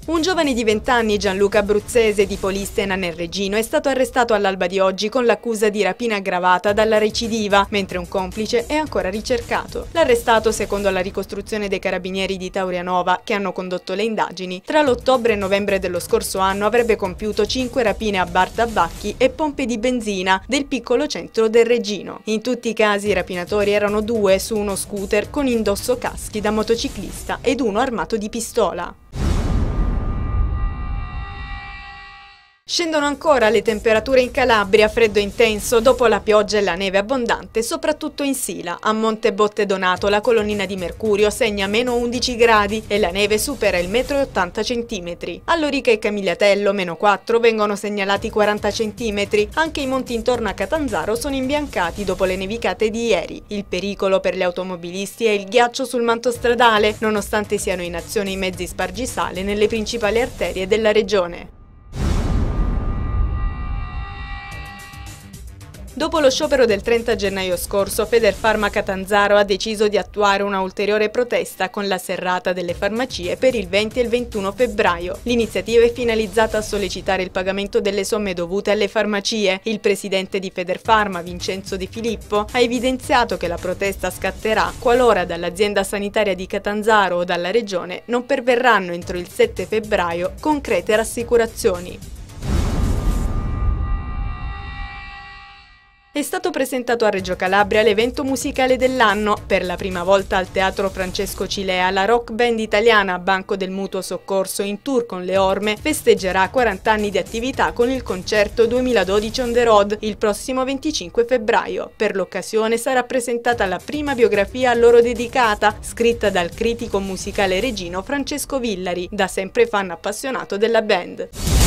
Un giovane di 20 anni, Gianluca Abruzzese, di Polistena nel Regino, è stato arrestato all'alba di oggi con l'accusa di rapina aggravata dalla recidiva, mentre un complice è ancora ricercato. L'arrestato, secondo la ricostruzione dei carabinieri di Taurianova, che hanno condotto le indagini, tra l'ottobre e novembre dello scorso anno avrebbe compiuto 5 rapine a bar tabacchi e pompe di benzina del piccolo centro del Regino. In tutti i casi i rapinatori erano 2 su uno scooter con indosso caschi da motociclista ed uno armato di pistola. Scendono ancora le temperature in Calabria, freddo intenso dopo la pioggia e la neve abbondante, soprattutto in Sila. A Monte Botte Donato la colonnina di mercurio segna meno 11 gradi e la neve supera il 1,80 m. A Lorica e Camigliatello, meno 4, vengono segnalati 40 cm. Anche i monti intorno a Catanzaro sono imbiancati dopo le nevicate di ieri. Il pericolo per gli automobilisti è il ghiaccio sul manto stradale, nonostante siano in azione i mezzi spargisale nelle principali arterie della regione. Dopo lo sciopero del 30 gennaio scorso, Federfarma Catanzaro ha deciso di attuare una ulteriore protesta con la serrata delle farmacie per il 20 e il 21 febbraio. L'iniziativa è finalizzata a sollecitare il pagamento delle somme dovute alle farmacie. Il presidente di Federfarma, Vincenzo De Filippo, ha evidenziato che la protesta scatterà qualora dall'azienda sanitaria di Catanzaro o dalla regione non perverranno entro il 7 febbraio concrete rassicurazioni. È stato presentato a Reggio Calabria l'evento musicale dell'anno. Per la prima volta al Teatro Francesco Cilea, la rock band italiana Banco del Mutuo Soccorso, in tour con le Orme, festeggerà 40 anni di attività con il concerto 2012 on the road il prossimo 25 febbraio. Per l'occasione sarà presentata la prima biografia a loro dedicata, scritta dal critico musicale regino Francesco Villari, da sempre fan appassionato della band.